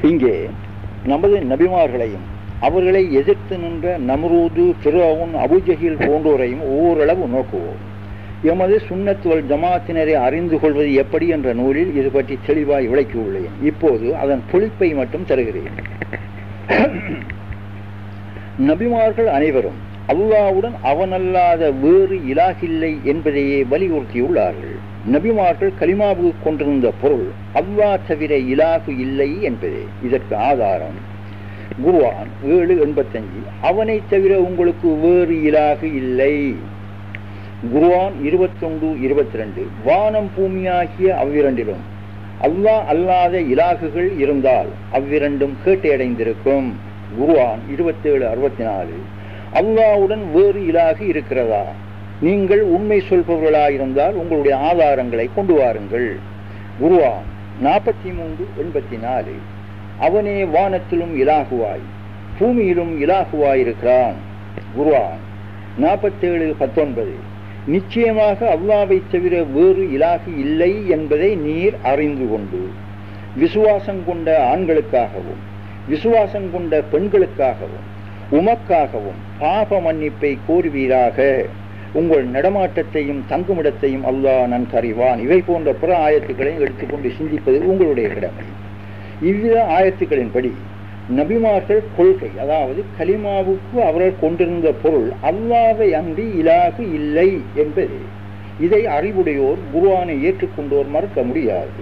இங்கே நமது நபிமார்களையும் அவர்களை எதிர்த்து நின்ற நம்ரூது, ஃபிரௌன், அபூஜஹில் போன்றோரையும் ஓரளவு நோக்குவோம். எமது சுன்னத் வல் ஜமாத்தினரை அறிந்து கொள்வது எப்படி என்ற நூலில் இது பற்றி தெளிவாய் விளக்கியுள்ளேன். இப்போது அதன் பொழிப்பை மட்டும் தருகிறேன். நபிமார்கள் அனைவரும் அல்லாஹ்வுடன் அவனல்லாத வேறு இலாஹில்லை என்பதையே வலியுறுத்தியுள்ளார்கள். நபிமார்கள் கலிமாவுக்கு கொண்டிருந்த பொருள் அல்லாஹ் தவிர இலாஹு இல்லை என்பதே. இதற்கு ஆதாரம் குர்ஆன் 7:85, அவனை தவிர உங்களுக்கு வேறு இலாஹு இல்லை. குர்ஆன் 21:22, வானம் பூமியாகிய அவ்விரண்டிலும் அல்லாஹ் அல்லாத இலாகுகள் இருந்தால் அவ்விரண்டும் கேட்டையடைந்திருக்கும். குர்ஆன் 27:64, அல்லாஹ்வுடன் வேறு இலாகு இருக்கிறதா? நீங்கள் உண்மை சொல்பவர்களாயிருந்தால் உங்களுடைய ஆதாரங்களை கொண்டு வாருங்கள். குர்ஆன் 43:84, அவனே வானத்திலும் இலாகுவாய் பூமியிலும் இலாகுவாயிருக்கிறான். குர்ஆன் 47:19, நிச்சயமாக அல்லாஹ்வை தவிர வேறு இலாகு இல்லை என்பதை நீர் அறிந்து கொண்டு விசுவாசம் கொண்ட ஆண்களுக்காகவும் விசுவாசம் கொண்ட பெண்களுக்காகவும் உமக்காகவும் பாப மன்னிப்பை கோருவீராக. உங்கள் நடமாட்டத்தையும் தங்குமிடத்தையும் அல்லாஹ் நன்கறிவான். இவை போன்ற பிற ஆயத்துக்களை எடுத்துக்கொண்டு சிந்திப்பது உங்களுடைய கடமை. இவ்வித ஆயத்துக்களின்படி நபிமார்கள் கொள்கை, அதாவது கலிமாவுக்கு அவர்கள் கொண்டிருந்த பொருள் அல்லாஹ்வை அன்றி இலாகு இல்லை என்பது. இதை அறிவுடையோர் குர்ஆனை ஏற்றுக்கொண்டோர் மறுக்க முடியாது.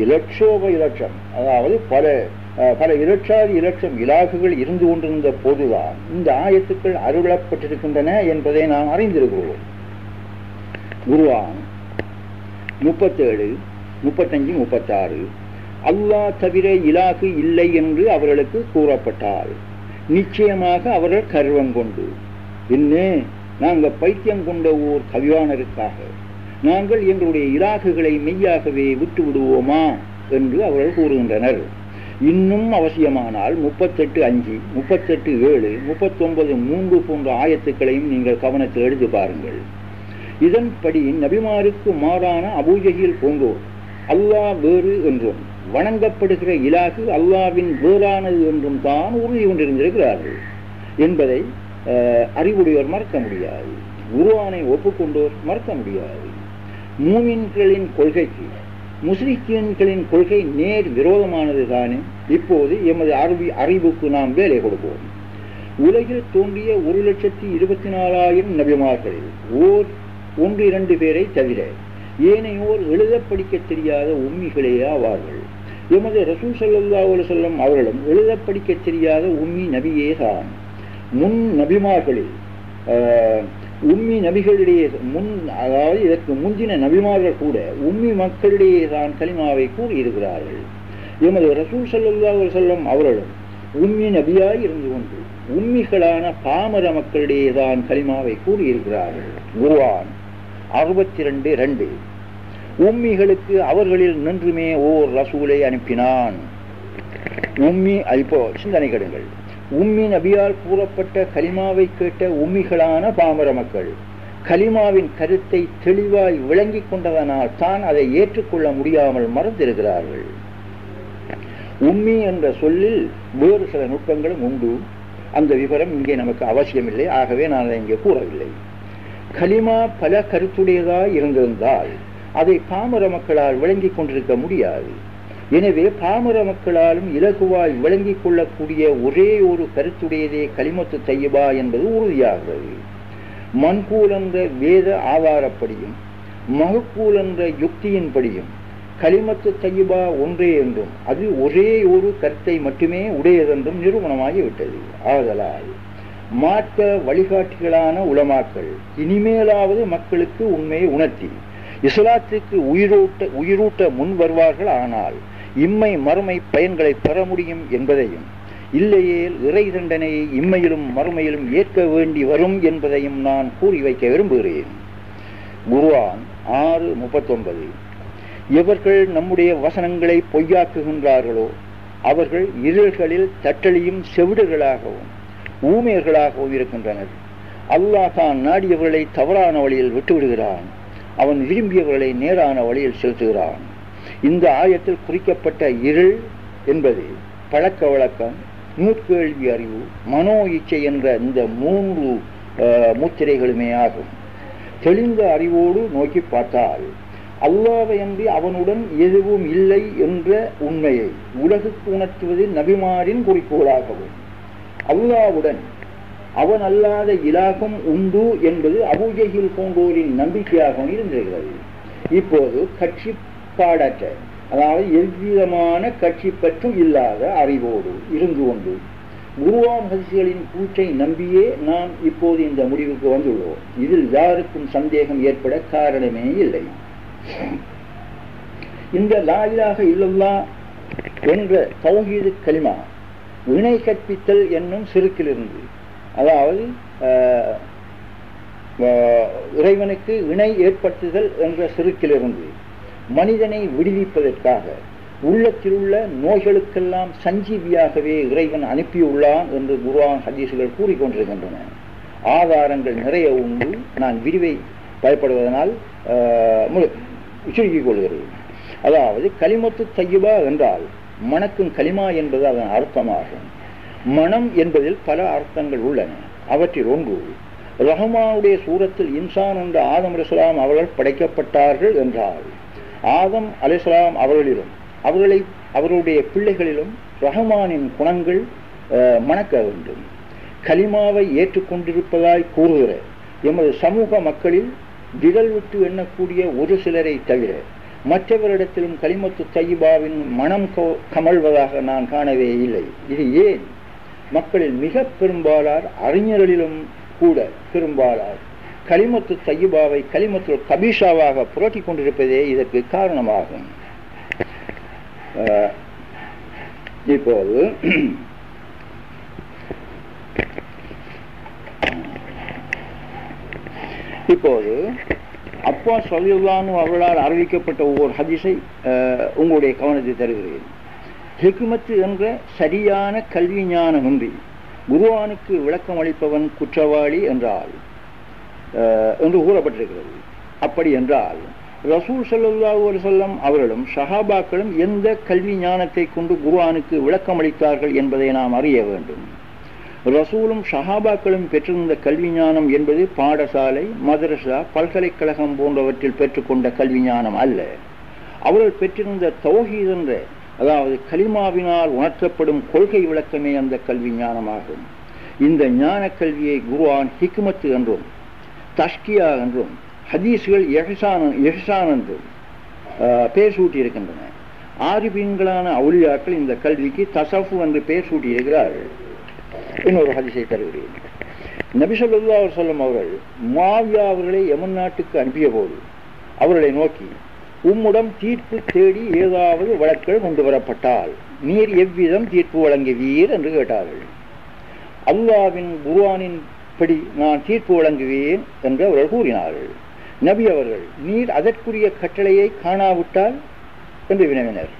இலட்சோப இலட்சம், அதாவது பல இலட்சாதி இலட்சம் இலாகுகள் இருந்து கொண்டிருந்த போதுதான் இந்த ஆயத்துக்கள் அருளப்பட்டிருக்கின்றன என்பதை நாம் அறிந்திருக்கிறோம். குர்ஆன் 37, 35, 36, அல்லாஹ் தவிர இலாகு இல்லை என்று அவர்களுக்கு கூறப்பட்டால் நிச்சயமாக அவர்கள் கர்வங்கொண்டு, இன்னே நாங்கள் பைத்தியம் கொண்ட ஓர் கவிவானருக்காக நாங்கள் எங்களுடைய இலாகுகளை மெய்யாகவே விட்டு விடுவோமா என்று அவர்கள் கூறுகின்றனர். இன்னும் அவசியமானால் 38:5, 38:7, 39:3 போன்ற ஆயத்துக்களையும் நீங்கள் கவனத்தில் எடுத்து பாருங்கள். இதன்படி நபிமாருக்கு மாறான அபூஜஹில் போன்றோர் அல்லாஹ் வேறு என்றும் வணங்கப்படுகிற இலாகு அல்லாஹ்வின் வேறானது என்றும் தான் உறுதி கொண்டிருந்திருக்கிறார்கள் என்பதை அறிவுடையோர் மறக்க முடியாது. குர்ஆனை ஒப்புக்கொண்டோர் மறக்க முடியாது. மூமின்களின் கொள்கைக்கு முஸ்லிம்களின் கொள்கை நேர் விரோதமானது தானே. இப்போது எமது அறிவுக்கு நாம் வேலை கொடுப்போம். உலகில் தோன்றிய 1,24,000 நபிமார்களில் 1-2 பேரை தவிர ஏனையோர் எழுத படிக்க தெரியாத உம்மிகளே ஆவார்கள். எமது ரசூல் ஸல்லல்லாஹு அலைஹி வஸல்லம் அவர்களும் எழுத படிக்க தெரியாத உம்மி நபியே தான். முன் நபிமார்களில் உம்மி நபிகளிடையே அதாவது இதற்கு முந்தின நபிமார்கள் கூட உம்மி மக்களிடையே தான் கலிமாவை கூறியிருக்கிறார்கள். எமது ரசூல் ஸல்லல்லாஹு அலைஹி வஸல்லம் அவர்களும் உம்மி நபியாய் இருந்து கொண்டு உம்மிகளான பாமர மக்களிடையே தான் கலிமாவை கூறியிருக்கிறார்கள். குர்ஆன் 62:2, உம்மிகளுக்கு அவர்களில் நின்றுமே ஓர் ரசூலை அனுப்பினான். உம்மி, இப்போ சிந்தனை கெடுங்கள். உம்மி நபியால் கூறப்பட்ட கலிமாவை கேட்ட உம்மிகளான பாமர மக்கள் கலிமாவின் கருத்தை தெளிவாய் விளங்கி கொண்டதனால் தான் அதை ஏற்றுக்கொள்ள முடியாமல் மறந்திருக்கிறார்கள். உம்மி என்ற சொல்லில் வேறு சில நுட்பங்களும் உண்டு. அந்த விவரம் இங்கே நமக்கு அவசியமில்லை, ஆகவே நான் அதை இங்கே கூறவில்லை. கலிமா பல கருத்துடையதாய் இருந்திருந்தால் அதை பாமர மக்களால் விளங்கி கொண்டிருக்க முடியாது. எனவே பாமர மக்களாலும் இலகுவாய் விளங்கிக் கொள்ளக்கூடிய ஒரே ஒரு கருத்துடையதே கலிமத்து தையபா என்பது உறுதியாகிறது. மன்கூல் என்ற வேத ஆதாரப்படியும் மகக்கூல் என்ற யுக்தியின்படியும் கலிமத்து தையபா ஒன்றே என்றும் அது ஒரே ஒரு கருத்தை மட்டுமே உடையதென்றும் நிரூபணமாகிவிட்டது. ஆதலால் மாற்ற வழிகாட்டிகளான உலமாக்கள் இனிமேலாவது மக்களுக்கு உண்மையை உணர்த்தி இஸ்லாத்துக்கு உயிரூட்ட முன் வருவார்கள். ஆனால் இம்மை மறுமை பயன்களை பெற முடியும் என்பதையும், இல்லையேல் இறை தண்டனையை இம்மையிலும் மறுமையிலும் ஏற்க வேண்டி வரும் என்பதையும் நான் கூறி வைக்க விரும்புகிறேன். குர்ஆன் 6:39, எவர்கள் நம்முடைய வசனங்களை பொய்யாக்குகின்றார்களோ அவர்கள் இருள்களில் தட்டளியும் செவிடுகளாகவும் ஊமையர்களாகவும் இருக்கின்றனர். அல்லாஹ் தான் நாடியவர்களை தவறான வழியில் விட்டுவிடுகிறான், அவன் விரும்பியவர்களை நேரான வழியில் செலுத்துகிறான். இந்த ஆயத்தில் குறிக்கப்பட்ட இருள் என்பது பழக்க வழக்கம், நூற்கேள்வி அறிவு, மனோ இச்சை என்ற இந்த 3 முத்திரைகளுமே ஆகும். தெளிந்த அறிவோடு நோக்கி பார்த்தால் அல்லாஹ்வை அன்றி அவனுடன் எதுவும் இல்லை என்ற உண்மையை உலகுக்கு உணர்த்துவது நபிமாரின் குறிக்கோளாகவும், அல்லாஹ்வுடன் அவன் அல்லாத இலாகம் உண்டு என்பது அபூஜஹில் போன்றோரின் நம்பிக்கையாகவும் இருந்திருக்கிறது. இப்போது கட்சிப்பாடற்ற, அதாவது எவ்விதமான கட்சி பற்றும் இல்லாத அறிவோடு இருந்து கொண்டு குர்ஆன் ஹதீஸ்களின் கூற்றை நம்பியே நாம் இப்போது இந்த முடிவுக்கு வந்துள்ளோம். இதில் யாருக்கும் சந்தேகம் ஏற்பட காரணமே இல்லை. இந்த லா இலாஹ இல்லல்லாஹ் என்ற தௌஹீது கலிமா இணை கற்பித்தல் என்னும் சிறுக்கிலிருந்து, அதாவது இறைவனுக்கு இணை ஏற்படுத்துதல் என்ற சிறுக்கிலிருந்து மனிதனை விடுவிப்பதற்காக உள்ளத்தில் உள்ள நோய்களுக்கெல்லாம் சஞ்சீவியாகவே இறைவன் அனுப்பியுள்ளான் என்று குர்ஆன் ஹதீஸ்கள் கூறிக்கொண்டிருக்கின்றன. ஆதாரங்கள் நிறைய உண்டு. நான் விரிவை பயப்படுவதனால் சுருக்கிக் கொள்கிறேன். அதாவது கலிமத்து தய்யிபா என்றால் மணக்கும் கலிமா என்பது அதன் அர்த்தமாகும். மனம் என்பதில் பல அர்த்தங்கள் உள்ளன. அவற்றில் ஒன்று, ரஹ்மானுடைய சூரத்தில் இன்சான் என்ற ஆதம் அலைஹிஸ்ஸலாம் அவர்கள் படைக்கப்பட்டார்கள் என்றால் ஆதம் அலைஹிஸ்ஸலாம் அவர்களிலும் அவருடைய பிள்ளைகளிலும் ரஹ்மானின் குணங்கள் மணக்க வேண்டும். கலிமாவை ஏற்றுக்கொண்டிருப்பதாய் கூறுகிற எமது சமூக மக்களில் விரல் விட்டு எண்ணக்கூடிய ஒரு சிலரை தவிர மற்றவரிடத்திலும் கலிமத்து தய்யிபாவின் மனம் கமழ்வதாக நான் காணவே இல்லை. இது ஏன்? மக்களில் மிக பெரும்பாலார், அறிஞர்களிலும் கூட பெரும்பாலார் கலிமத்து தய்யிபாவை கலிமத்து கபீஷாவாக புரட்டி கொண்டிருப்பதே இதற்கு காரணமாகும். இப்போது அப்பாஸ் ரலியல்லாஹு அன்ஹு அவர்களால் அறிவிக்கப்பட்ட ஒவ்வொரு ஹதீஸை உங்களுடைய கவனத்தை தருகிறேன். ஹிக்மத்து என்ற சரியான கல்வி ஞானமின்றி குர்ஆனுக்கு விளக்கம் அளிப்பவன் குற்றவாளி என்றால் என்று கூறப்பட்டிருக்கிறது. அப்படி என்றால் ரசூல் ஸல்லல்லாஹு அலைஹி வஸல்லம் அவர்களும் ஸஹாபாக்களும் எந்த கல்வி ஞானத்தை கொண்டு குர்ஆனுக்கு விளக்கம் அளித்தார்கள் என்பதை நாம் அறிய வேண்டும். ரசூலும் ஸஹாபாக்களும் பெற்றிருந்த கல்வி ஞானம் என்பது பாடசாலை, மதரசா, பல்கலைக்கழகம் போன்றவற்றில் பெற்றுக்கொண்ட கல்வி ஞானம் அல்ல. அவர்கள் பெற்றிருந்த தௌஹீத் என்ற, அதாவது கலிமாவினால் உணர்த்தப்படும் கொள்கை விளக்கமே அந்த கல்வி ஞானமாகும். இந்த ஞான கல்வியை குர்ஆன் ஹிக்மத்து என்றும் தஷ்கியா என்றும் ஹதீஸ்கள் இஹ்சான் என்றும் பெயர் சூட்டியிருக்கின்றன. ஆரிபீன்களான அவுலியாக்கள் இந்த கல்விக்கு தஸவ்வுஃப் என்று பெயர் சூட்டியிருக்கிறார்கள். இன்னொரு ஹதீஸை தருகிறேன். நபி ஸல்லல்லாஹு அலைஹி வஸல்லம் அவர்கள் முஆவியா அவர்களை யமன் நாட்டுக்கு அனுப்பிய போது அவர்களை நோக்கி, உம்முடம் தீர்ப்பு தேடி ஏதாவது வழக்குகள் கொண்டு வரப்பட்டால் நீர் எவ்விதம் தீர்ப்பு வழங்குவீர் என்று கேட்டார்கள். அல்லாஹ்வின் குர்ஆனின் படி நான் தீர்ப்பு வழங்குவேன் என்று அவர்கள் கூறினார்கள். நபி அவர்கள், நீர் அதற்குரிய கட்டளையை காணாவிட்டால் என்று வினவினர்.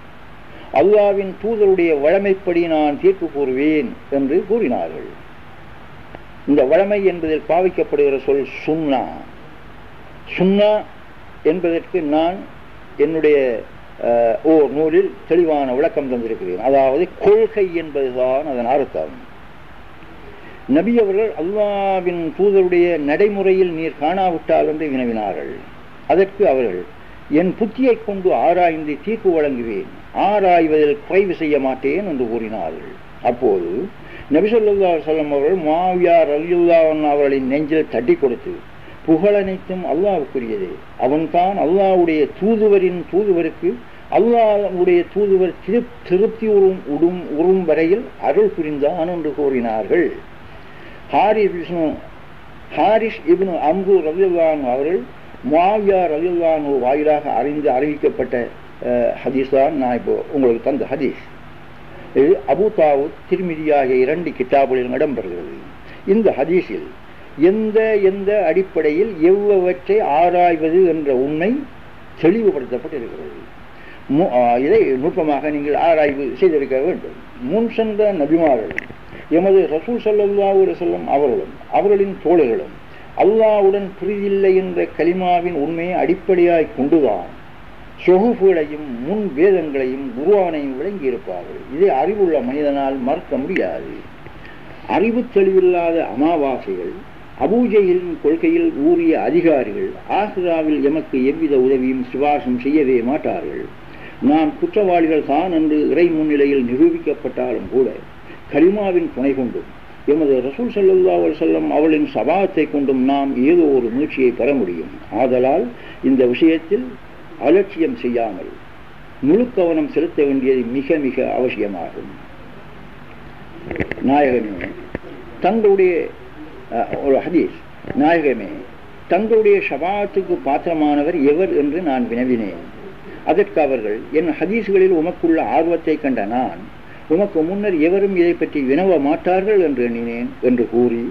அல்லாஹ்வின் தூதருடைய வழமைப்படி நான் தீர்ப்பு கூறுவேன் என்று கூறினார்கள். இந்த வழமை என்பதில் பாவிக்கப்படுகிற சொல் சுன்னா. சுன்னா என்பதற்கு நான் என்னுடைய ஓர் நூலில் தெளிவான விளக்கம் தந்திருக்கிறேன். அதாவது கொள்கை என்பதுதான் அதன் அர்த்தம். நபி அவர்கள் அல்லாஹ்வின் தூதருடைய நடைமுறையில் நீர் காணாவிட்டால் என்று வினவினார்கள். அதற்கு அவர்கள், என் புத்தியை கொண்டு ஆராய்ந்து தீர்ப்பு வழங்குவேன், ஆராய்வதில் குறைவு செய்ய மாட்டேன் என்று கூறினார்கள். அப்போது நபி ஸல்லல்லாஹு அலைஹி வஸல்லம் அவர்கள் முஆவியா ரலியல்லாஹு அன்ஹு அவர்களின் நெஞ்சில் தட்டி கொடுத்து, புகழனைத்தும் அல்லாஹ்வுக்குரியதே, அவன்தான் அல்லாஹ்வுடைய தூதுவரின் தூதுவருக்கு அல்லாஹ்வுடைய தூதுவர் திருப்தி உறும் வரையில் அருள் புரிந்தான் என்று கூறினார்கள். ஹாரிஸ் இப்னு அம்ரு ரலியல்லாஹு அன்ஹு அவர்கள் முஆவியா ரலியல்லாஹு அன்ஹு வாயிலாக அறிவிக்கப்பட்ட ஹதீஸ் தான் நான் இப்போ உங்களுக்கு தந்த ஹதீஸ். இது அபூ தாவூத், திர்மிதி ஆகிய 2 கிதாபுகளில் இடம்பெறுகிறது. இந்த ஹதீஸில் எந்த அடிப்படையில் எவ்வவற்றை ஆராய்வது என்ற உண்மை தெளிவுபடுத்தப்பட்டிருக்கிறது. இதை நுட்பமாக நீங்கள் ஆராய்வு செய்திருக்க வேண்டும். முன் சென்ற நபிமார்கள், எமது ரசூல் ஸல்லல்லாஹு அலைஹி வஸல்லம் அவர்களும் அவர்களின் தோழர்களும் அல்லாஹ்வுடன் புரிதில்லை என்ற கலிமாவின் உண்மையை அடிப்படையாய் கொண்டுதான் சொகுப்புகளையும் முன் வேதங்களையும் குர்ஆனையும் விளங்கி இருப்பார்கள். இதை அறிவுள்ள மனிதனால் மறுக்க முடியாது. அறிவு தெளிவில்லாத அமாவாசைகள், அபூஜைகளின் கொள்கையில் ஊறிய அதிகாரிகள் ஆசிராவில் எமக்கு எவ்வித உதவியும் சிபாரிசும் செய்யவே மாட்டார்கள். நாம் குற்றவாளிகள் தான் என்று இறை முன்னிலையில் நிரூபிக்கப்பட்டாலும் கூட கலிமாவின் துணை கொண்டும் எமது ரசூல் ஸல்லல்லாஹு அலைஹி வஸல்லம் அவளின் சபாத்தை கொண்டும் நாம் ஏதோ ஒரு முயற்சியை பெற முடியும். ஆதலால் இந்த விஷயத்தில் அலட்சியம் செய்யாமல் முழு கவனம் செலுத்த வேண்டியது மிக மிக அவசியமாகும். நாயகமே தங்களுடைய ஒரு ஹதீஸ், நாயகமே தங்களுடைய ஷபாத்துக்கு பாத்திரமானவர் எவர் என்று நான் வினவினேன். அதற்கு அவர்கள், என் ஹதீஸ்களில் உமக்குள்ள ஆர்வத்தை கண்ட நான் உமக்கு முன்னர் எவரும் இதை பற்றி வினவ மாட்டார்கள் என்று எண்ணினேன் என்று கூறி,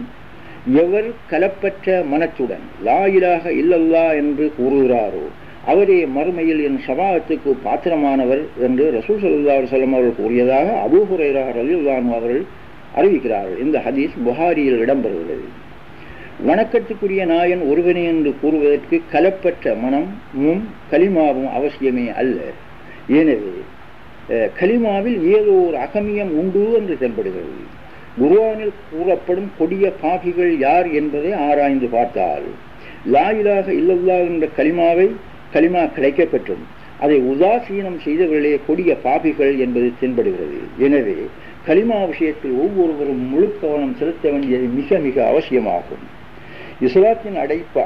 எவர் கலப்பற்ற மனத்துடன் லா இலாஹ இல்லல்லாஹ் என்று கூறுகிறாரோ அவரே மறுமையில் என் ஷபாஅத்துக்கு பாத்திரமானவர் என்று ரசூல் ஸல்லல்லாஹு அலைஹி வஸல்லம் அவர்கள் கூறியதாக அபூ ஹுரைரா ரலியல்லாஹு அன்ஹு அவர்கள் அறிவிக்கிறார்கள். இந்த ஹதீஸ் புகாரியில் இடம்பெறுகிறது. வணக்கத்துக்குரிய நாயன் ஒருவனே என்று கூறுவதற்கு கலப்பற்ற மனமும் கலிமாவும் அவசியமே அல்ல. எனவே கலிமாவில் ஏதோ ஒரு அகமியம் உண்டு என்று தென்படுகிறது. குர்ஆனில் கூறப்படும் கொடிய பாபிகள் யார் என்பதை ஆராய்ந்து பார்த்தால் லா இலாஹ இல்லல்லாஹ் என்ற கலிமா கிடைக்கப்பெற்றும் அதை உதாசீனம் செய்தவர்களே கொடிய பாபிகள் என்பது தென்படுகிறது. எனவே கலிமா விஷயத்தில் ஒவ்வொருவரும் முழு கவனம் செலுத்த வேண்டியது மிக மிக அவசியமாகும். இஸ்லாத்தின்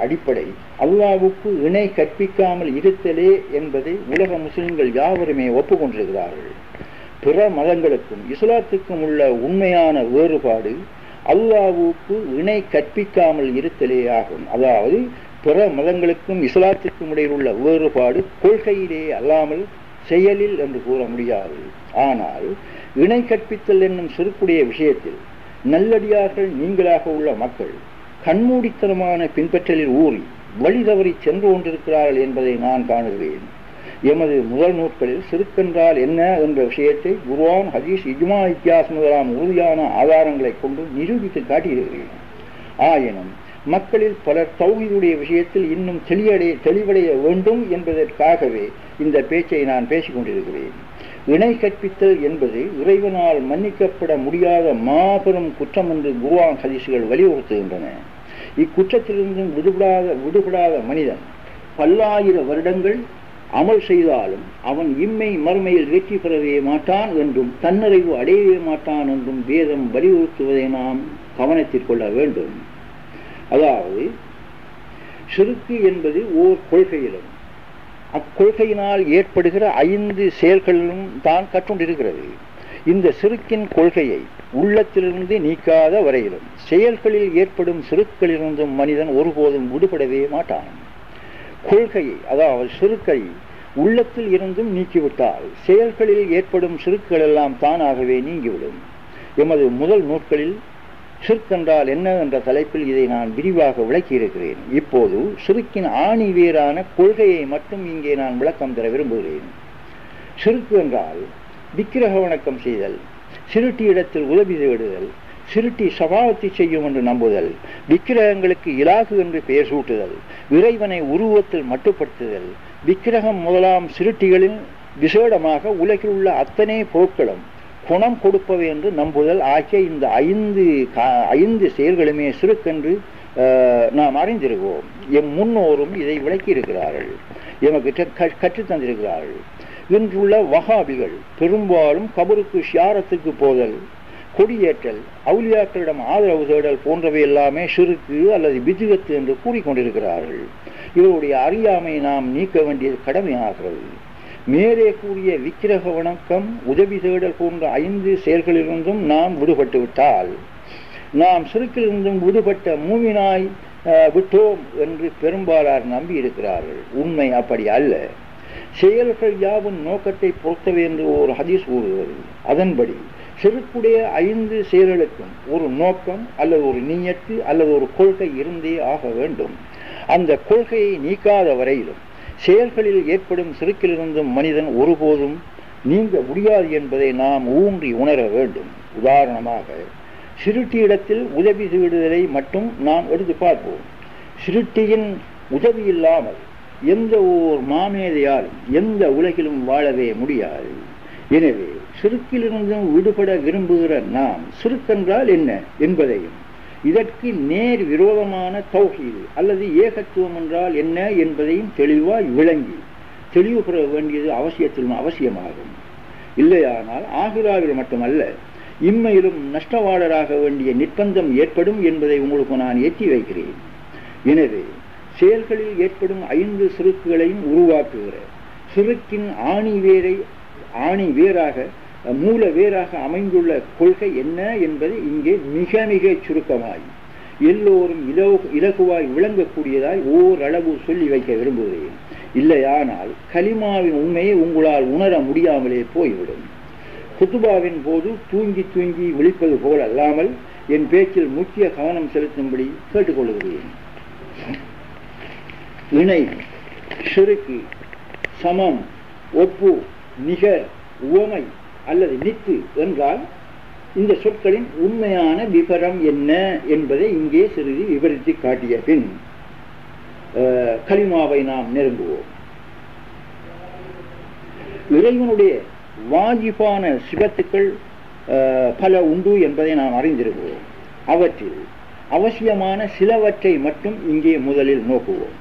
அடிப்படை அல்லாஹ்வுக்கு இணை கற்பிக்காமல் இருத்தலே என்பதை உலக முஸ்லிம்கள் யாவருமே ஒப்புக்கொண்டிருக்கிறார்கள். பிற மதங்களுக்கும் இஸ்லாத்துக்கும் உள்ள உண்மையான வேறுபாடு அல்லாஹ்வுக்கு இணை கற்பிக்காமல் இருத்தலே ஆகும். அதாவது பிற மதங்களுக்கும் இஸ்லாத்துக்கும் இடையில் உள்ள வேறுபாடு கொள்கையிலே அல்லாமல் செயலில் என்று கூற முடியாது. ஆனால் இணை கற்பித்தல் என்னும் சிறுக்குடைய விஷயத்தில் நல்லடியார்கள் நீங்களாக உள்ள மக்கள் கண்மூடித்தனமான பின்பற்றலில் ஊறி வழி தவறி சென்று கொண்டிருக்கிறார்கள் என்பதை நான் காணுகிறேன். எமது முதல் நூற்களில் சிறுக்கென்றால் என்ன என்ற விஷயத்தை குர்ஆன், ஹதீஸ், இஜ்மா, இத்தியாஸ் முதலாம் உறுதியான ஆதாரங்களை கொண்டு நிரூபித்து காட்டியிருக்கிறேன். ஆயினும் மக்களில் பலர் தௌஹீதுடைய விஷயத்தில் இன்னும் தெளிவடைய வேண்டும் என்பதற்காகவே இந்த பேச்சை நான் பேசிக் கொண்டிருக்கிறேன். இணை கற்பித்தல் என்பது இறைவனால் மன்னிக்கப்பட முடியாத மாபெரும் குற்றம் என்று குர்ஆன், ஹதீஸ்கள் வலியுறுத்துகின்றன. இக்குற்றத்திலிருந்தும் விடுபடாத மனிதன் பல்லாயிர வருடங்கள் அமல் செய்தாலும் அவன் இம்மை மறுமையில் வெற்றி பெறவே மாட்டான் என்றும் தன்னிறைவு அடையவே மாட்டான் என்றும் வேதம் வலியுறுத்துவதை நாம் கவனத்தில் கொள்ள வேண்டும். அதாவது ஷிர்க் என்பது ஓர் கொள்கையிலும் அக்கொள்கையினால் ஏற்படுகிற 5 செயல்களிலும் தான் கற்றுண்டிருக்கிறது. இந்த ஷிர்க்கின் கொள்கையை உள்ளத்திலிருந்து நீக்காத வரையிலும் செயல்களில் ஏற்படும் ஷிர்க்கிலிருந்தும் மனிதன் ஒருபோதும் விடுபடவே மாட்டான். கொள்கையை, அதாவது ஷிர்க்கை உள்ளத்தில் இருந்தும் நீக்கிவிட்டால் செயல்களில் ஏற்படும் ஷிர்க்குகள் எல்லாம் தானாகவே நீங்கிவிடும். எமது முதல் நூற்களில் ஷிர்க் என்றால் என்ன என்ற தலைப்பில் இதை நான் விரிவாக விளக்கியிருக்கிறேன். இப்போது ஷிர்க்கின் ஆணி வேறான கொள்கையை மட்டும் இங்கே நான் விளக்கம் தர விரும்புகிறேன். ஷிர்க் என்றால் விக்கிரக வணக்கம் செய்தல், சிறுட்டி இடத்தில் உதவி தேடுதல், சிறுட்டி சபாவத்தை செய்யும் என்று நம்புதல், விக்கிரகங்களுக்கு இலாகு என்று பெயர் சூட்டுதல், இறைவனை உருவத்தில் மட்டுப்படுத்துதல், விக்கிரகம் முதலாம் சிறுட்டிகளில் விசேடமாக உலகில் உள்ள அத்தனை பொருட்களும் குணம் கொடுப்பவை என்று நம்புதல் ஆகிய இந்த 5 செயல்களுமே ஷிர்க் நாம் அறிந்திருக்கிறோம். எம் முன்னோரும் இதை விளக்கி இருக்கிறார்கள், எமக்கு கற்றுத்தந்திருக்கிறார்கள். இன்றுள்ள வஹாபிகள் பெரும்பாலும் கபருக்கு ஷியாரத்துக்கு போதல், கொடியேற்றல், அவுலியாக்களிடம் ஆதரவு தேடல் போன்றவை எல்லாமே ஷிர்க் அல்லது பித்அத் என்று கூறிக்கொண்டிருக்கிறார்கள். இவருடைய அறியாமை நாம் நீக்க வேண்டியது கடமையாகிறது. மேலே கூறிய விக்கிரக வணக்கம், உதவி தேடல் போன்ற 5 செயல்களிலிருந்தும் நாம் விடுபட்டு விட்டால் நாம் ஷிர்க்கிலிருந்தும் விடுபட்ட மூமினாய் விட்டோம் என்று பெரும்பாலார் நம்பி இருக்கிறார்கள். உண்மை அப்படி அல்ல. செயல்கள் யாவும் நோக்கத்தை பொறுத்தவை என்று ஒரு ஹதீஸ் கூறுகிறது. அதன்படி ஷிர்க்குடைய 5 செயல்களுக்கும் ஒரு நோக்கம் அல்லது ஒரு நியத்து அல்லது ஒரு கொள்கை இருந்தே ஆக வேண்டும். அந்த கொள்கையை நீக்காத வரையிலும் செயல்களில் ஏற்படும் ஷிர்க்கிலிருந்தும் மனிதன் ஒருபோதும் நீங்க முடியாது என்பதை நாம் ஊன்றி உணர வேண்டும். உதாரணமாக சிறுட்டி இடத்தில் உதவி தேடுதலை மட்டும் நாம் எடுத்து பார்ப்போம். சிறுட்டியின் உதவி இல்லாமல் எந்த ஓர் மாமேதையாலும் எந்த உலகிலும் வாழவே முடியாது. எனவே சிறுக்கிலிருந்தும் விடுபட விரும்புகிற நாம் சிறுக்கென்றால் என்ன என்பதையும் இதற்கு நேர் விரோதமான தௌஹீது அல்லது ஏகத்துவம் என்றால் என்ன என்பதையும் தெளிவாய் விளங்கி தெளிவு பெற வேண்டியது அவசியமாகும். இல்லையானால் ஆகிராவில் மட்டுமல்ல இம்மையிலும் நஷ்டவாளராக வேண்டிய நிர்பந்தம் ஏற்படும் என்பதை உங்களுக்கு நான் எட்டி வைக்கிறேன். எனவே செயல்களில் ஏற்படும் 5 சிறுக்குகளையும் உருவாக்குகிற சிறுக்கின் ஆணி வேராக மூல வேராக அமைந்துள்ள கொள்கை என்ன என்பதை இங்கே மிக மிக சுருக்கமாய் எல்லோரும் இலகுவாய் விளங்கக்கூடியதாய் ஓரளவு சொல்லி வைக்க விரும்புகிறேன். இல்லையானால் கலிமாவின் உண்மையை உங்களால் உணர முடியாமலே போய்விடும். குத்துபாவின் போது தூங்கி தூங்கி விழிப்பது போல் அல்லாமல் என் பேச்சில் முக்கிய கவனம் செலுத்தும்படி கேட்டுக்கொள்கிறேன். இணை, ஷிர்க், சமம், ஒப்பு, நிகர், உவமை அல்லது நித்து என்றால் இந்த சொற்களின் உண்மையான விவரம் என்ன என்பதை இங்கே சிறிது விவரித்து காட்டிய பின் கலிமாவை நாம் நெருங்குவோம். இறைவனுடைய வாஜிபான சிவத்துக்கள் பல உண்டு என்பதை நாம் அறிந்திருக்கிறோம். அவற்றில் அவசியமான சிலவற்றை மட்டும் இங்கே முதலில் நோக்குவோம்.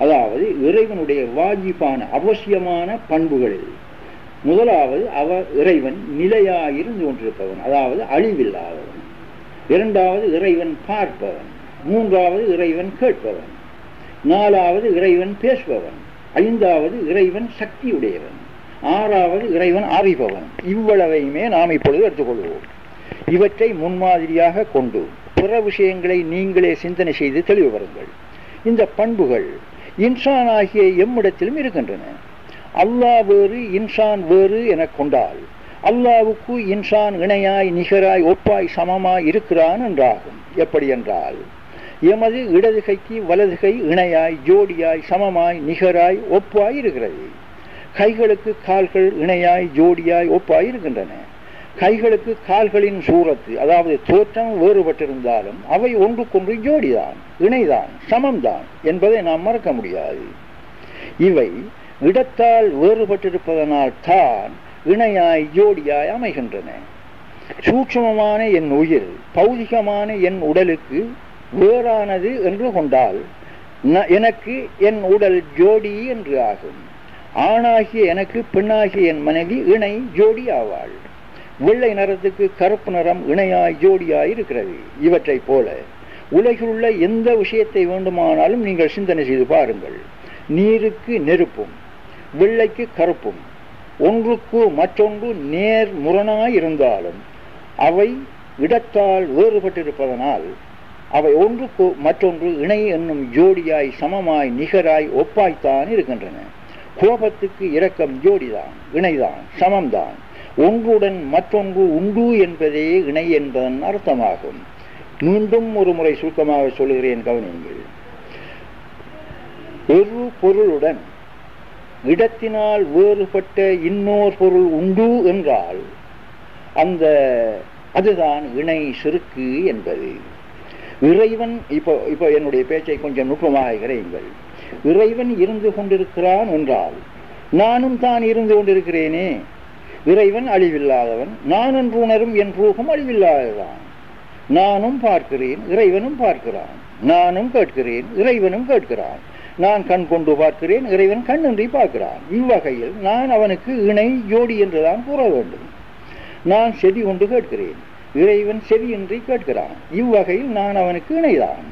அதாவது இறைவனுடைய வாஜிபான அவசியமான பண்புகளில் முதலாவது இறைவன் நிலையாயிருந்து கொண்டிருப்பவன், அதாவது அழிவில்லாதவன். இரண்டாவது இறைவன் பார்ப்பவன். மூன்றாவது இறைவன் கேட்பவன். நாலாவது இறைவன் பேசுபவன். ஐந்தாவது இறைவன் சக்தியுடையவன். ஆறாவது இறைவன் அறிபவன். இவ்வளவையுமே நாம் இப்பொழுது எடுத்துக்கொள்வோம். இவற்றை முன்மாதிரியாக கொண்டு பிற விஷயங்களை நீங்களே சிந்தனை செய்து தெளிவு வருங்கள். இந்த பண்புகள் இன்சான் ஆகிய எம்மிடத்திலும் இருக்கின்றன. அல்லாஹ் வேறு இன்சான் வேறு என கொண்டால் அல்லாஹ்வுக்கு இன்சான் இணையாய் நிகராய் ஒப்பாய் சமமாய் இருக்கிறான் என்றாகும். எப்படி என்றால் எமது இடதுகைக்கு வலதுகை இணையாய் ஜோடியாய் சமமாய் நிகராய் ஒப்பாய் இருக்கிறது. கைகளுக்கு கால்கள் இணையாய் ஜோடியாய் ஒப்பாய் இருக்கின்றன. கைகளுக்கு கால்களின் சூரத்து அதாவது தோற்றம் வேறுபட்டிருந்தாலும் அவை ஒன்றுக்கொன்று ஜோடிதான், இணைதான், சமம்தான் என்பதை நாம் மறக்க முடியாது. இவை இடத்தால் வேறுபட்டிருப்பதனால் தான் இணையாய் ஜோடியாய் அமைகின்றன. சூட்சமமான என் உயிர் பௌதிகமான என் உடலுக்கு வேறானது என்று கொண்டால் எனக்கு என் உடல் ஜோடி என்று ஆகும். ஆணாகிய எனக்கு பெண்ணாகிய என் மனைவி இணை ஜோடி ஆவாள். வெள்ளை நிறத்துக்கு கருப்பு நிறம் இணையாய் ஜோடியாய் இருக்கிறது. இவற்றை போல உலகிலுள்ள எந்த விஷயத்தை வேண்டுமானாலும் நீங்கள் சிந்தனை செய்து பாருங்கள். நீருக்கு நெருப்பும் வெள்ளைக்கு கருப்பும் ஒன்றுக்கு மற்றொன்று நேர் முரணாய் இருந்தாலும் அவை இடத்தால் வேறுபட்டிருப்பதனால் அவை ஒன்றுக்கு மற்றொன்று இணை என்னும் ஜோடியாய் சமமாய் நிகராய் ஒப்பாய்த்தான் இருக்கின்றன. கோபத்துக்கு இரக்கம் ஜோடிதான், இணைதான், சமம்தான். ஒன்றுடன் மற்றொன்று உண்டு என்பதே இணை என்பதன் அர்த்தமாகும். மீண்டும் ஒரு முறை சுருக்கமாக சொல்கிறேன், கவனியுங்கள். ஒரு பொருளுடன் இடத்தினால் வேறுபட்ட இன்னொரு பொருள் உண்டு என்றால் அதுதான் இணை சிறுக்கு என்பது. இறைவன் இப்போ என்னுடைய பேச்சை கொஞ்சம் நுட்பமாக இறையுங்கள். இறைவன் இருந்து கொண்டிருக்கிறான் என்றால் நானும் தான் இருந்து கொண்டிருக்கிறேனே. இறைவன் அழிவில்லாதவன். நான் என்று உணரும் என் ரூபம் அழிவில்லாததான். நானும் பார்க்கிறேன், இறைவனும் பார்க்கிறான். நானும் கேட்கிறேன், இறைவனும் கேட்கிறான். நான் கண் கொண்டு பார்க்கிறேன், இறைவன் கண்ணின்றி பார்க்கிறான். இவ்வகையில் நான் அவனுக்கு இணை ஜோடி என்றுதான் கூற வேண்டும். நான் செவி கொண்டு கேட்கிறேன், இறைவன் செவியின்றி கேட்கிறான். இவ்வகையில் நான் அவனுக்கு இணைதான்.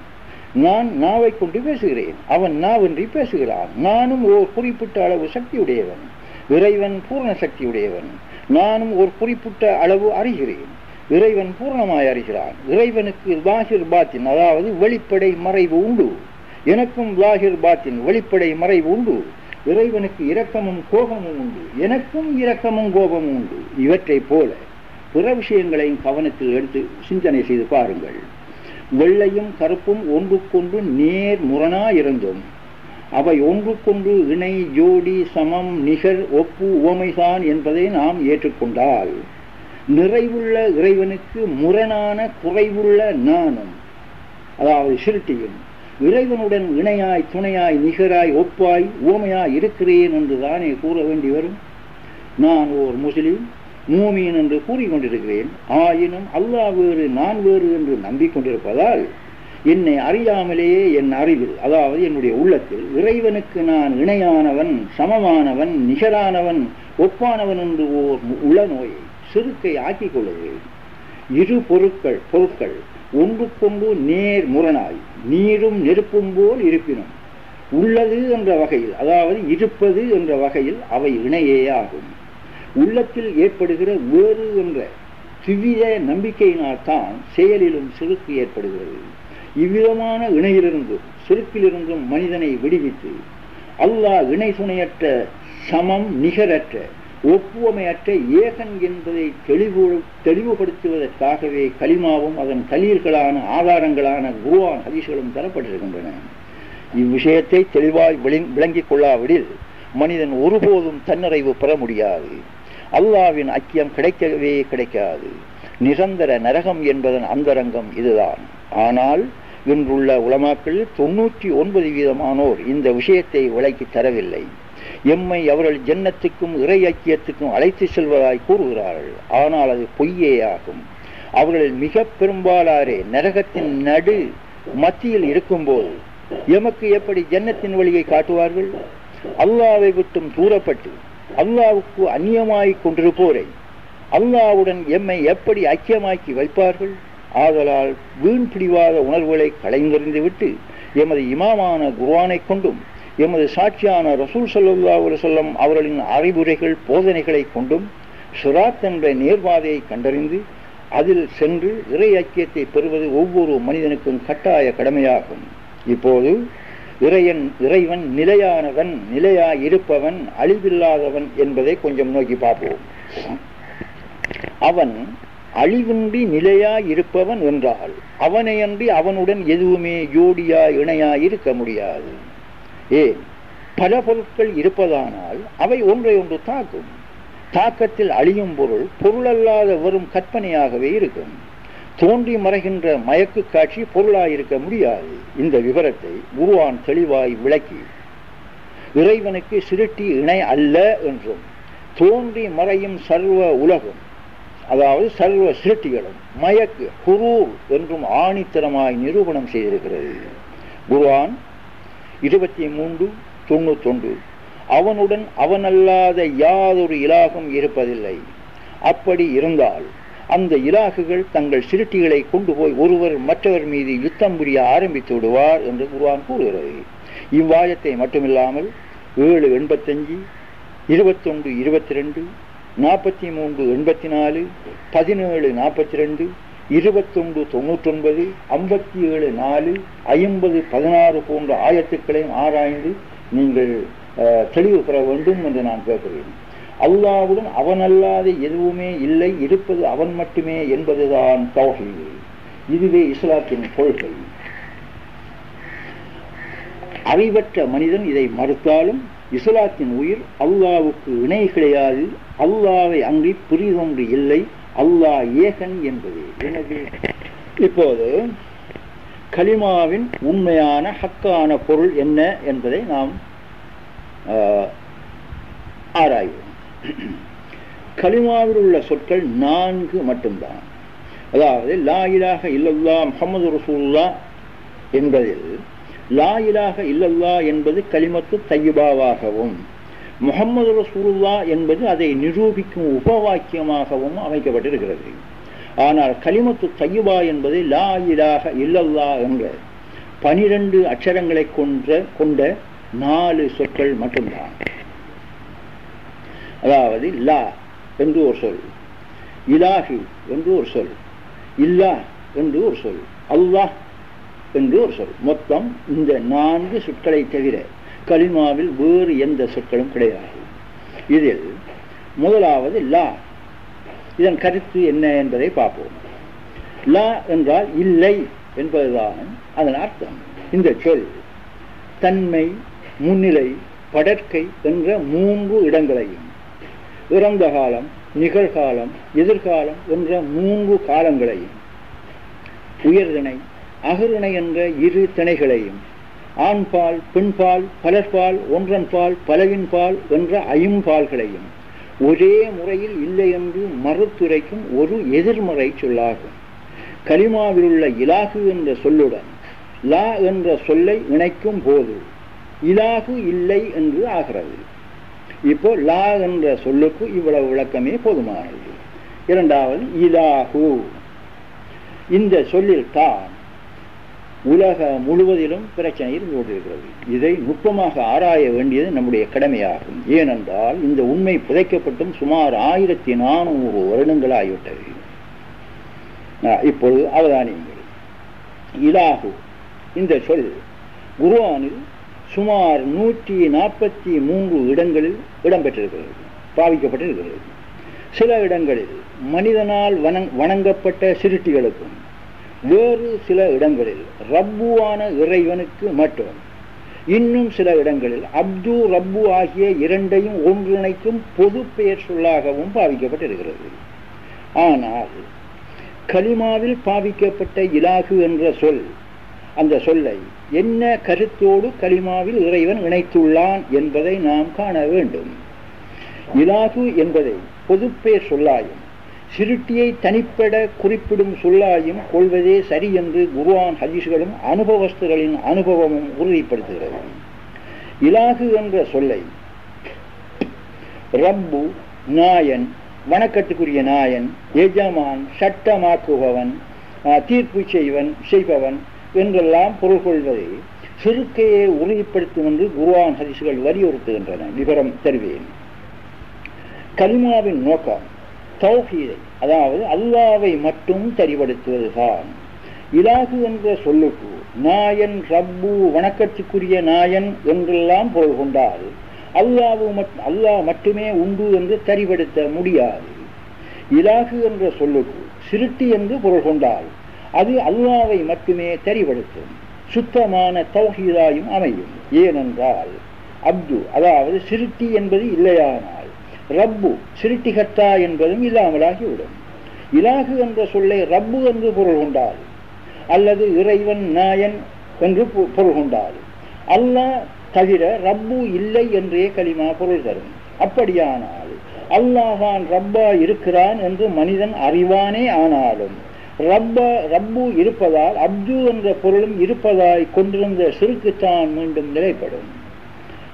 நான் நாவை கொண்டு பேசுகிறேன், அவன் நாவின்றி பேசுகிறான். நானும் ஓர் குறிப்பிட்ட அளவு சக்தியுடையவன், இறைவன் பூர்ண சக்தியுடையவன். நானும் ஒரு குறிப்பிட்ட அளவு அறிகிறேன், இறைவன் பூர்ணமாய் அறிகிறான். இறைவனுக்கு லாஹிர் பாத்தின் அதாவது வெளிப்படை மறைவு உண்டு. எனக்கும் லாஹிர் பாத்தின் வெளிப்படை மறைவு உண்டு. இறைவனுக்கு இரக்கமும் கோபமும் உண்டு, எனக்கும் இரக்கமும் கோபமும் உண்டு. இவற்றை போல பிற விஷயங்களையும் கவனத்தில் எடுத்து சிந்தனை செய்து பாருங்கள். வெள்ளையும் கருப்பும் ஒன்றுக்கொன்று நேர் முரணாயிருந்தும் அவை ஒன்றுக்கொன்று இணை ஜோடி சமம் நிகர் ஒப்பு உவமைதான் என்பதை நாம் ஏற்றுக்கொண்டால் நிறைவுள்ள இறைவனுக்கு முரணான குறைவுள்ள நானும் அதாவது சிருட்டியும் இறைவனுடன் இணையாய் துணையாய் நிகராய் ஒப்பாய் உவமையாய் இருக்கிறேன் என்று தானே கூற வேண்டி வரும். நான் ஓர் முஸ்லிம் மூமீன் என்று கூறிக்கொண்டிருக்கிறேன். ஆயினும் அல்லாஹ் வேறு நான் வேறு என்று நம்பிக்கொண்டிருப்பதால் என்னை அறியாமலேயே என் அறிவில், அதாவது என்னுடைய உள்ளத்தில், இறைவனுக்கு நான் இணையானவன், சமமானவன், நிகரானவன், ஒப்பானவன் என்று ஓர் உளநோயை, சிறுக்கை ஆக்கிக் கொள்ளுகிறேன். இரு பொருட்கள் ஒன்றுக்கொன்று நேர் முரணாய் நீரும் நெருப்பும் போல் இருப்பினும் உள்ளது என்ற வகையில், அதாவது இருப்பது என்ற வகையில் அவை இணையே ஆகும். உள்ளத்தில் ஏற்படுகிற வேறு என்ற திவ்ய நம்பிக்கையினால் தான் செயலிலும் சிறுக்கு ஏற்படுகிறது. இவ்விதமான இணையிலிருந்தும் சிறுக்கிலிருந்தும் மனிதனை விடுவித்து அல்லாஹ் இணை துணையற்ற, சமம் நிகரற்ற, ஒப்புவமையற்ற ஏகன் என்பதை தெளிவுபடுத்துவதற்காகவே கலிமாவும் அதன் தலீல்களான ஆதாரங்களான குர்ஆன் ஹதீஸ்களும் தரப்பட்டிருக்கின்றன. இவ்விஷயத்தை தெளிவாய் விளங்கிக் கொள்ளாவிடில் மனிதன் ஒருபோதும் தன்னிறைவு பெற முடியாது. அல்லாஹ்வின் ஐக்கியம் கிடைக்கவே கிடைக்காது. நிரந்தர நரகம் என்பதன் அந்தரங்கம் இதுதான். ஆனால் இன்றுள்ள உலமாக்களில் 99% இந்த விஷயத்தை விளக்கி தரவில்லை. எம்மை அவர்கள் ஜன்னத்துக்கும் இறை ஐக்கியத்துக்கும் அழைத்து செல்வதாய் கூறுகிறார்கள். ஆனால் அது பொய்யே ஆகும். அவர்களில் மிக பெரும்பாலாரே நரகத்தின் நடு மத்தியில் இருக்கும்போது எமக்கு எப்படி ஜன்னத்தின் வழியை காட்டுவார்கள்? அல்லாஹ்வை விட்டும் தூரப்பட்டு அல்லாஹ்வுக்கு அந்நியமாய் கொண்டிருப்போரை அல்லாஹ்வுடன் எம்மை எப்படி ஐக்கியமாக்கி வைப்பார்கள்? ஆதலால் வீண் பிடிவாத உணர்வுகளை களைந்தெறிந்துவிட்டு எமது இமாமான குர்ஆனை கொண்டும் எமது சாட்சியான ரசூல் ஸல்லல்லாஹு அலைஹி வஸல்லம் அவர்களின் அறிவுரைகள் போதனைகளை கொண்டும் சிராத் என்ற நேர்பாதையை கண்டறிந்து அதில் சென்று இறை ஐக்கியத்தை பெறுவது ஒவ்வொரு மனிதனுக்கும் கட்டாய கடமையாகும். இப்போது இறைவன் நிலையானவன், நிலையாய் இருப்பவன், அழிவில்லாதவன் என்பதை கொஞ்சம் நோக்கி பார்ப்போம். அவன் அழிவின்றி நிலையாய் இருப்பவன் என்றால் அவனையன்றி அவனுடன் எதுவுமே ஜோடியாய் இணையாய் இருக்க முடியாது. ஏன்? பல பொருட்கள் இருப்பதானால் அவை ஒன்றை ஒன்று தாக்கும். தாக்கத்தில் அழியும் பொருளல்லாத வெறும் கற்பனையாகவே இருக்கும். தோன்றி மறைகின்ற மயக்கு காட்சி பொருளாயிருக்க முடியாது. இந்த விவரத்தை குர்ஆன் தெளிவாய் விளக்கி இறைவனுக்கு சிருஷ்டி இணை அல்ல என்றும் தோன்றி மறையும் சர்வ உலகம், அதாவது சர்வ சிருஷ்டிகளும் மயக்கு ஹுரூர் என்றும் ஆணித்தரமாய் நிரூபணம் செய்திருக்கிறது. குர்ஆன் 23:91 அவனுடன் அவனல்லாத யாதொரு இலாகும் இருப்பதில்லை. அப்படி இருந்தால் அந்த இலாகுகள் தங்கள் சிருஷ்டிகளை கொண்டு போய் ஒருவர் மற்றவர் மீது யுத்தம் புரிய ஆரம்பித்து விடுவார் என்று குர்ஆன் கூறுகிறது. இவ்வாயத்தை மட்டுமில்லாமல் 7:85, 21:22, 43:84, 17:42, 21:99, 57:4, 50:16 போன்ற ஆயத்துக்களையும் ஆராய்ந்து நீங்கள் தெளிவு பெற வேண்டும் என்று நான் கேட்கிறேன். அல்லாஹ்வுடன் அவனல்லாத எதுவுமே இல்லை, இருப்பது அவன் மட்டுமே என்பதுதான் தௌஹீத். இதுவே இஸ்லாத்தின் கொள்கை. அறிவற்ற மனிதன் இதை மறுத்தாலும் இஸ்லாத்தின் உயிர் அல்லாஹ்வுக்கு இணை கிடையாது, அல்லாஹ்வை அன்றி பிரிதொன்று இல்லை, அல்லாஹ் ஏகன் என்பது. எனவே இப்போது கலிமாவின் உண்மையான ஹக்கான பொருள் என்ன என்பதை நாம் ஆராய்வோம். கலிமாவில் உள்ள சொற்கள் 4 மட்டும்தான். அதாவது லா இலாஹ இல்லல்லாஹ் முஹம்மது ரசூலுல்லாஹ் என்பதில் லா இலாஹ இல்லல்லாஹ் என்பது கலிமத்து தய்யிபாவாகவும் முஹம்மது ரசூலுல்லாஹ் என்பது அதை நிரூபிக்கும் உபவாக்கியமாகவும் அமைக்கப்பட்டிருக்கிறது. ஆனால் கலிமத்து தய்யிபா என்பது லா இலாஹ இல்லல்லாஹ் என்ற 12 அட்சரங்களை கொண்ட 4 சொற்கள் மட்டும்தான். அதாவது லா என்று ஒரு சொல், இலாஹி என்று ஒரு சொல், இல்லா என்று ஒரு சொல், அல்லாஹ் என்று ஒரு சொல். மொத்தம் இந்த 4 சொற்களை தவிர கலிமாவில் வேறு எந்த சொற்களும் கிடையாது. இதில் முதலாவது லா. இதன் கருத்து என்ன என்பதை பார்ப்போம். லா என்றால் இல்லை என்பதுதான் அதன் அர்த்தம். இந்த சொல் தன்மை, முன்னிலை, படற்கை என்ற 3 இடங்களையும், இறந்த காலம், நிகழ்காலம், எதிர்காலம் என்ற 3 காலங்களையும், உயர்திணை, அகரிணை என்ற 2 திணைகளையும் ஆண்பால், பெண்பால், பலர்பால், ஒன்றன்பால், பலவின்பால் என்ற ஐம்பால்களையும் ஒரே முறையில் இல்லை என்று மறுத்துரைக்கும் ஒரு எதிர்மறை சொல்லாகும். கலிமாவில் உள்ள இலாகு என்ற சொல்லுடன் லா என்ற சொல்லை இணைக்கும் போது இலாகு இல்லை என்று ஆகிறது. இப்போ லா என்ற சொல்லுக்கு இவ்வளவு விளக்கமே போதுமானது. இரண்டாவது இலாகு. இந்த சொல்லில் தான் உலக முழுவதிலும் பிரச்சனை இருந்து கொண்டிருக்கிறது. இதை நுட்பமாக ஆராய வேண்டியது நம்முடைய கடமையாகும். ஏனென்றால் இந்த உண்மை புதைக்கப்பட்டும் சுமார் 1400 வருடங்கள் ஆகிவிட்டது. இப்பொழுது அவதானியுங்கள். இலாகு இந்த சொல் குர்ஆனில் சுமார் 143 இடங்களில் இடம்பெற்றிருக்கிறது, பாவிக்கப்பட்டிருக்கிறது. சில இடங்களில் மனிதனால் வணங்கப்பட்ட சிருட்டிகளுக்கும், வேறு சில இடங்களில் ரப்புவான இறைவனுக்கு மட்டும், இன்னும் சில இடங்களில் அப்து ரப்பு ஆகிய இரண்டையும் ஒன்றிணைக்கும் பொது பெயர் சொல்லாகவும் பாவிக்கப்பட்டிருக்கிறது. ஆனால் கலிமாவில் பாவிக்கப்பட்ட இலாகு என்ற சொல், அந்த சொல்லை என்ன கருத்தோடு கலிமாவில் இறைவன் இணைத்துள்ளான் என்பதை நாம் காண வேண்டும். இலாகு என்பதை பொதுப்பெயர் சொல்லாயும் சிருட்டியை தனிப்பட குறிப்பிடும் சொல்லாயும் கொள்வதே சரி என்று குர்ஆன் ஹதீஸ்களும் அனுபவஸ்தர்களின் அனுபவமும் உறுதிப்படுத்துகிறது. இலாகு என்ற சொல்லை ரப்பு, நாயன், வணக்கத்துக்குரிய நாயன், எஜமான், சட்டமாக்குபவன், தீர்ப்பு செய்பவன் என்றெல்லாம் பொருள் கொள்வதை சிறுக்கையை உறுதிப்படுத்தும் என்று குர்ஆன் ஹதீஸ்கள் வலியுறுத்துகின்றன. விவரம் தருவேன். கலிமாவின் நோக்கம் தௌஹீதை, அதாவது அல்லாவை மட்டும் தெரிவடுத்துவதுதான். இலாகு என்ற சொல்லுக்கு நாயன், ரப்பு, வணக்கத்துக்குரிய நாயன் என்றெல்லாம் பொருள் கொண்டால் அல்லாஹ் மட்டுமே உண்டு என்று தெரிவடுத்த முடியாது. இலாகு என்ற சொல்லுக்கு சிருட்டி என்று பொருள் கொண்டால் அது அல்லாவை மட்டுமே தெரிவடுத்தும், சுத்தமான தௌஹீதாயும் அமையும். ஏனென்றால் அப்து, அதாவது சிருட்டி என்பது இல்லையானால் ரப்பு, சிருட்டிகர்த்தா என்பதும் இல்லாமலாகிவிடும். இலாகு என்ற சொல்லை ரப்பு என்று பொருள் கொண்டால் அல்லது இறைவன், நாயன் என்று பொருள் கொண்டால் அல்லாஹ் தவிர ரப்பு இல்லை என்றே கலிமா பொருள் தரும். அப்படியானால் அல்லாஹான் ரப்பா இருக்கிறான் என்று மனிதன் அறிவானே ஆனாலும் ரப்பு இருப்பதால் அப்து என்ற பொருளும் இருப்பதாய் கொண்டிருந்த சிறுக்குத்தான் மீண்டும் நிலைப்படும்.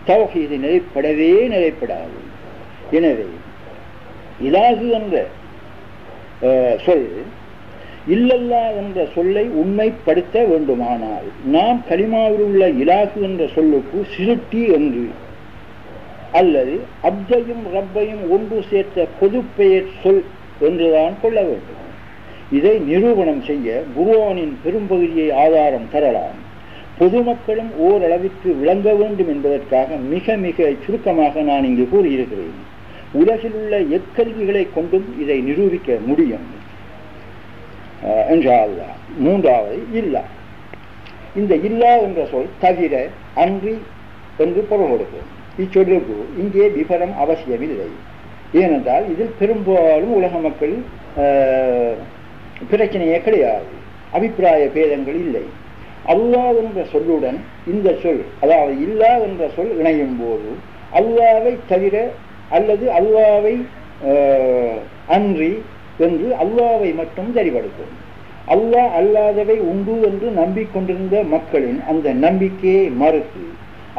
தௌஹீது நிலைப்படவே நிலைப்படாது. எனவே இலாகு என்ற சொல் இல்லல்லா என்ற சொல்லை உண்மைப்படுத்த வேண்டுமானால் நாம் கலிமாவில் உள்ள இலாகு என்ற சொல்லுக்கு சிருட்டி என்று அல்லது அப்தையும் ரப்பையும் ஒன்று சேர்த்த பொது பெயர் சொல் என்றுதான் கொள்ள வேண்டும். இதை நிரூபணம் செய்ய குர்ஆனின் பெரும்பகுதியை ஆதாரம் தரலாம். பொதுமக்களும் ஓரளவிற்கு விளங்க வேண்டும் என்பதற்காக மிக மிக சுருக்கமாக நான் இங்கு கூறியிருக்கிறேன். உலகில் உள்ள எக்கல்விகளை கொண்டும் இதை நிரூபிக்க முடியும். இன்ஷா அல்லாஹ். மூன்றாவது இல்லா. இந்த இல்லா என்ற சொல் தவிர, அன்றி என்று பொருள் கொடுக்கும். இச்சொல்லுக்கு இங்கே விபரம் அவசியமில்லை. ஏனென்றால் இதில் பெரும்பாலும் உலக மக்கள் பிரச்சனையே கிடையாது, அபிப்பிராய பேதங்கள் இல்லை. அல்லாஹ் என்ற சொல்லுடன் இந்த சொல், அதாவது இல்லா என்ற சொல் இணையும் போது அல்லாவை தவிர அல்லது அல்லாவை அன்றி என்று அல்லாவை மட்டும் தெரிவடுக்கும். அல்லாஹ் அல்லாதவை உண்டு என்று நம்பிக்கொண்டிருந்த மக்களின் அந்த நம்பிக்கையை மறுத்து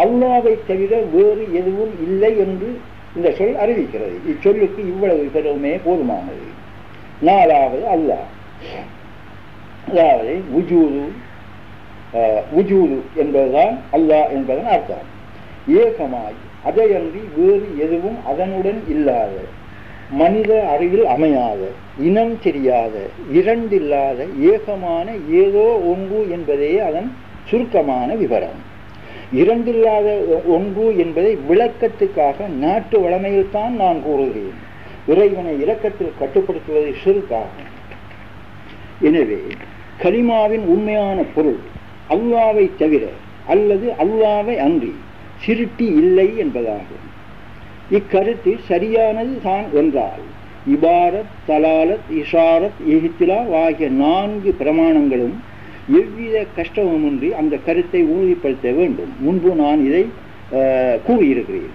அல்லாவை தவிர வேறு எதுவும் இல்லை என்று இந்த சொல் அறிவிக்கிறது. இச்சொல்லுக்கு இவ்வளவு பெருமே போதுமானது. நாலாவது அல்லாஹ், அதாவது உஜூது என்பதுதான் அல்லாஹ் என்பதன் அர்த்தம். ஏகமாய், அதையன்றி வேறு எதுவும் அதனுடன் இல்லாத, மனித அறிவில் அமையாத, இனம் தெரியாத, இரண்டில்லாத, ஏகமான ஏதோ ஒன்று என்பதே அதன் சுருக்கமான விவரம். இரண்டில்லாத ஒன்று என்பதை விளக்கத்துக்காக நாட்டு வளமையில் தான் நான் கூறுகிறேன். இறைவனை இரக்கத்தில் கட்டுப்படுத்துவதை சிறுக்காகும். எனவே கலிமாவின் உண்மையான பொருள் அல்லாவை தவிர அல்லது அல்லாவை அன்றி சிருட்டி இல்லை என்பதாகும். இக்கருத்து சரியானது தான் என்றால் இபாரத், தலாலத், இஷாரத், இஹ்திலா ஆகிய 4 பிரமாணங்களும் எவ்வித கஷ்டமுமின்றி அந்த கருத்தை உறுதிப்படுத்த வேண்டும். முன்பு நான் இதை கூறியிருக்கிறேன்.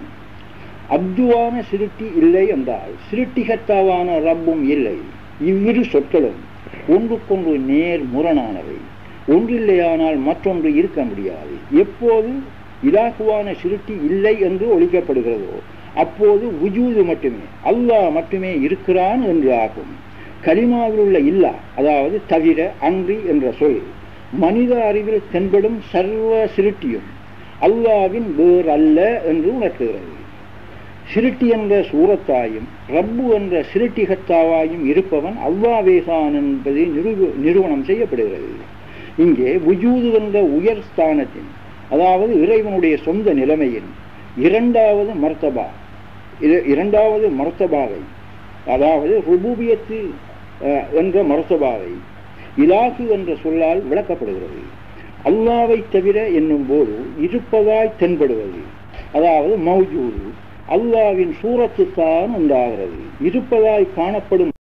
அப்துவான சிருட்டி இல்லை என்றால் சிருட்டிகத்தாவான ரப்பும் இல்லை. இவ்விரு சொற்களும் ஒன்றுக்கொன்று நேர் முரணானவை. ஒன்றில்லையானால் மற்றொன்று இருக்க முடியாது. எப்போது இலாகுவான சிருட்டி இல்லை என்று ஒழிக்கப்படுகிறதோ அப்போது உஜூது மட்டுமே, அல்லாஹ் மட்டுமே இருக்கிறான் என்று ஆகும். கலிமாவில் உள்ள இல்லா, அதாவது தவிர, அன்றி என்ற சொல் மனித அறிவில் தென்படும் சர்வ சிருட்டியும் அல்லாவின் வேறு அல்ல என்று உணர்த்துகிறது. சிருட்டி என்ற சூரத்தாயும் ரப்பு என்ற சிருட்டிகத்தாவாயும் இருப்பவன் அல்லாவேதான் என்பதை நிறுவனம் செய்யப்படுகிறது. இங்கே வுஜூது என்ற உயர் ஸ்தானத்தின், அதாவது இறைவனுடைய சொந்த நிலைமையின் இரண்டாவது மர்த்தபாவை, அதாவது ருபூபியத்து என்ற மர்த்தபாவை இலாகு என்ற சொல்லால் விளக்கப்படுகிறது. அல்லாவை தவிர என்னும் போது இருப்பதாய் தென்படுவது, அதாவது மௌஜூது அல்லாவின் சூரத்துத்தான் உண்டாகிறது. இருப்பதாய் காணப்படும்